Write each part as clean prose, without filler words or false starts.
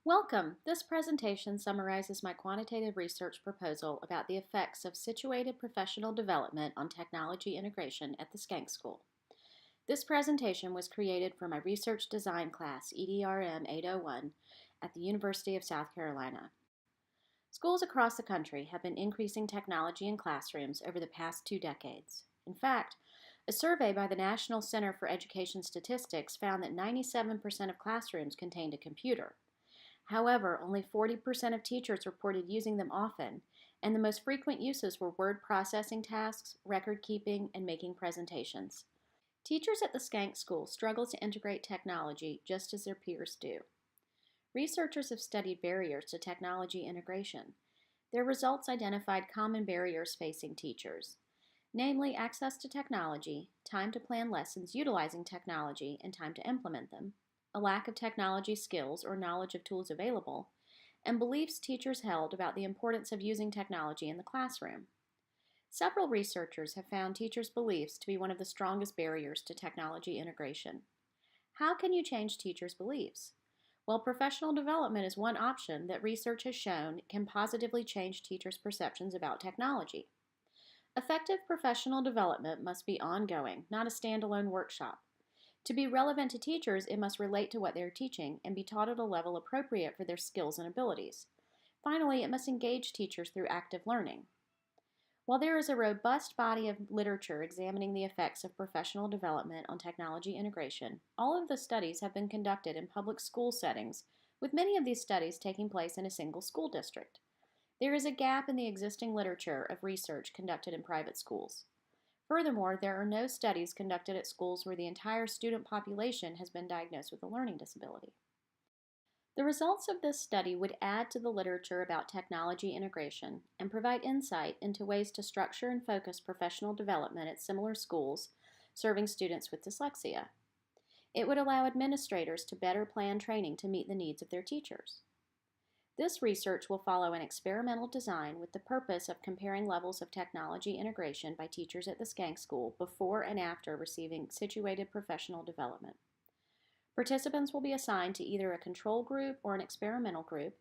Welcome! This presentation summarizes my quantitative research proposal about the effects of situated professional development on technology integration at the Skank School. This presentation was created for my research design class, EDRM 801, at the University of South Carolina. Schools across the country have been increasing technology in classrooms over the past 2 decades. In fact, a survey by the National Center for Education Statistics found that 97% of classrooms contained a computer. However, only 40% of teachers reported using them often, and the most frequent uses were word processing tasks, record keeping, and making presentations. Teachers at the Skank School struggle to integrate technology just as their peers do. Researchers have studied barriers to technology integration. Their results identified common barriers facing teachers, namely access to technology, time to plan lessons utilizing technology, and time to implement them, a lack of technology skills or knowledge of tools available, and beliefs teachers held about the importance of using technology in the classroom. Several researchers have found teachers' beliefs to be one of the strongest barriers to technology integration. How can you change teachers' beliefs? Well, professional development is one option that research has shown can positively change teachers' perceptions about technology. Effective professional development must be ongoing, not a standalone workshop. To be relevant to teachers, it must relate to what they are teaching and be taught at a level appropriate for their skills and abilities. Finally, it must engage teachers through active learning. While there is a robust body of literature examining the effects of professional development on technology integration, all of the studies have been conducted in public school settings, with many of these studies taking place in a single school district. There is a gap in the existing literature of research conducted in private schools. Furthermore, there are no studies conducted at schools where the entire student population has been diagnosed with a learning disability. The results of this study would add to the literature about technology integration and provide insight into ways to structure and focus professional development at similar schools serving students with dyslexia. It would allow administrators to better plan training to meet the needs of their teachers. This research will follow an experimental design with the purpose of comparing levels of technology integration by teachers at the Skank School before and after receiving situated professional development. Participants will be assigned to either a control group or an experimental group,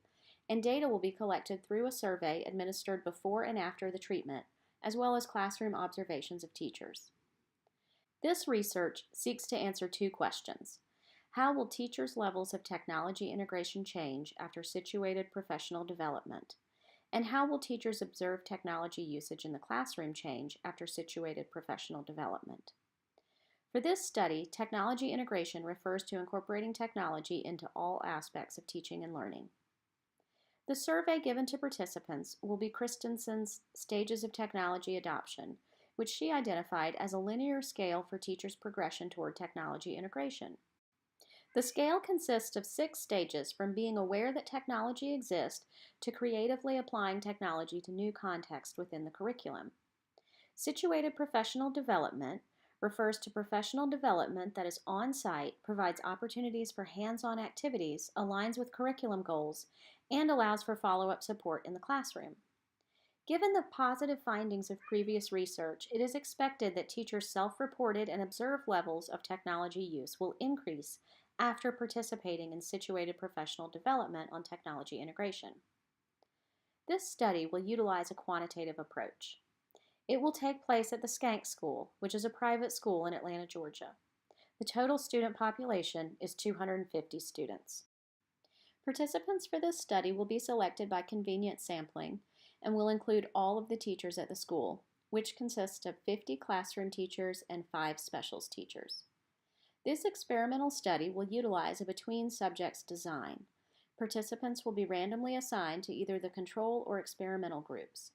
and data will be collected through a survey administered before and after the treatment, as well as classroom observations of teachers. This research seeks to answer 2 questions. How will teachers' levels of technology integration change after situated professional development? And how will teachers observe technology usage in the classroom change after situated professional development? For this study, technology integration refers to incorporating technology into all aspects of teaching and learning. The survey given to participants will be Christensen's Stages of Technology Adoption, which she identified as a linear scale for teachers' progression toward technology integration. The scale consists of 6 stages, from being aware that technology exists to creatively applying technology to new contexts within the curriculum. Situated professional development refers to professional development that is on-site, provides opportunities for hands-on activities, aligns with curriculum goals, and allows for follow-up support in the classroom. Given the positive findings of previous research, it is expected that teachers' self-reported and observed levels of technology use will increase after participating in situated professional development on technology integration. This study will utilize a quantitative approach. It will take place at the Skank School, which is a private school in Atlanta, Georgia. The total student population is 250 students. Participants for this study will be selected by convenient sampling and will include all of the teachers at the school, which consists of 50 classroom teachers and 5 specials teachers. This experimental study will utilize a between subjects design. Participants will be randomly assigned to either the control or experimental groups.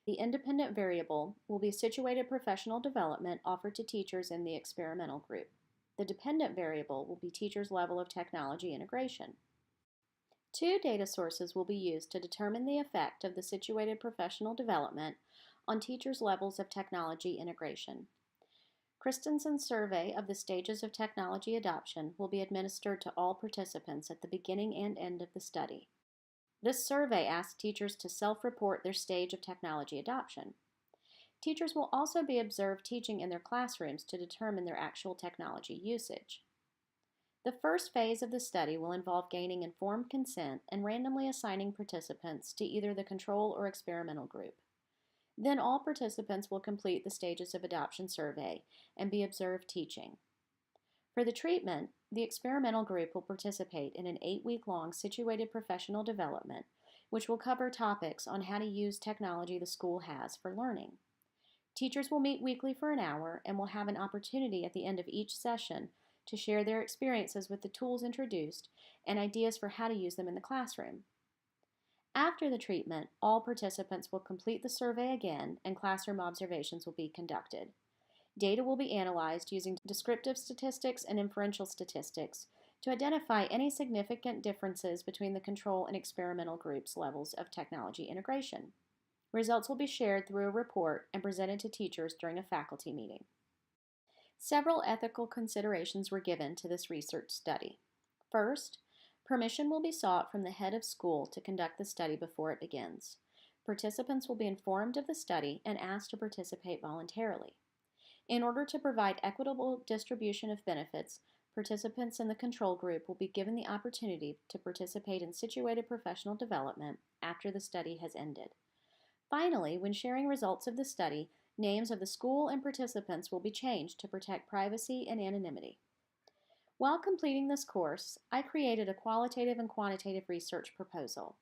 The independent variable will be situated professional development offered to teachers in the experimental group. The dependent variable will be teachers' level of technology integration. 2 data sources will be used to determine the effect of the situated professional development on teachers' levels of technology integration. Christensen's survey of the stages of technology adoption will be administered to all participants at the beginning and end of the study. This survey asks teachers to self-report their stage of technology adoption. Teachers will also be observed teaching in their classrooms to determine their actual technology usage. The first phase of the study will involve gaining informed consent and randomly assigning participants to either the control or experimental group. Then all participants will complete the stages of adoption survey and be observed teaching. For the treatment, the experimental group will participate in an 8-week-long situated professional development, which will cover topics on how to use technology the school has for learning. Teachers will meet weekly for an hour and will have an opportunity at the end of each session to share their experiences with the tools introduced and ideas for how to use them in the classroom. After the treatment, all participants will complete the survey again and classroom observations will be conducted. Data will be analyzed using descriptive statistics and inferential statistics to identify any significant differences between the control and experimental groups' levels of technology integration. Results will be shared through a report and presented to teachers during a faculty meeting. Several ethical considerations were given to this research study. First, permission will be sought from the head of school to conduct the study before it begins. Participants will be informed of the study and asked to participate voluntarily. In order to provide equitable distribution of benefits, participants in the control group will be given the opportunity to participate in situated professional development after the study has ended. Finally, when sharing results of the study, names of the school and participants will be changed to protect privacy and anonymity. While completing this course, I created a qualitative and quantitative research proposal.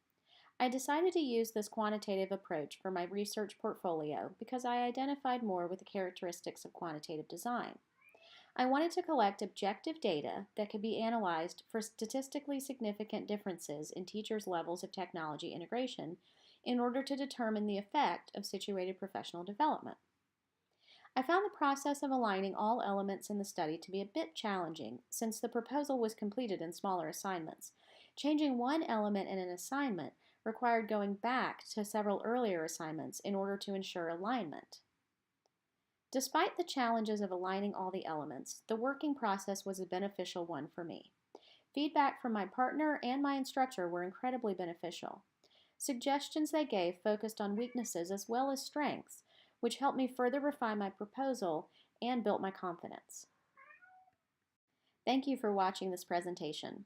I decided to use this quantitative approach for my research portfolio because I identified more with the characteristics of quantitative design. I wanted to collect objective data that could be analyzed for statistically significant differences in teachers' levels of technology integration in order to determine the effect of situated professional development. I found the process of aligning all elements in the study to be a bit challenging since the proposal was completed in smaller assignments. Changing one element in an assignment required going back to several earlier assignments in order to ensure alignment. Despite the challenges of aligning all the elements, the working process was a beneficial one for me. Feedback from my partner and my instructor were incredibly beneficial. Suggestions they gave focused on weaknesses as well as strengths, which helped me further refine my proposal and built my confidence. Thank you for watching this presentation.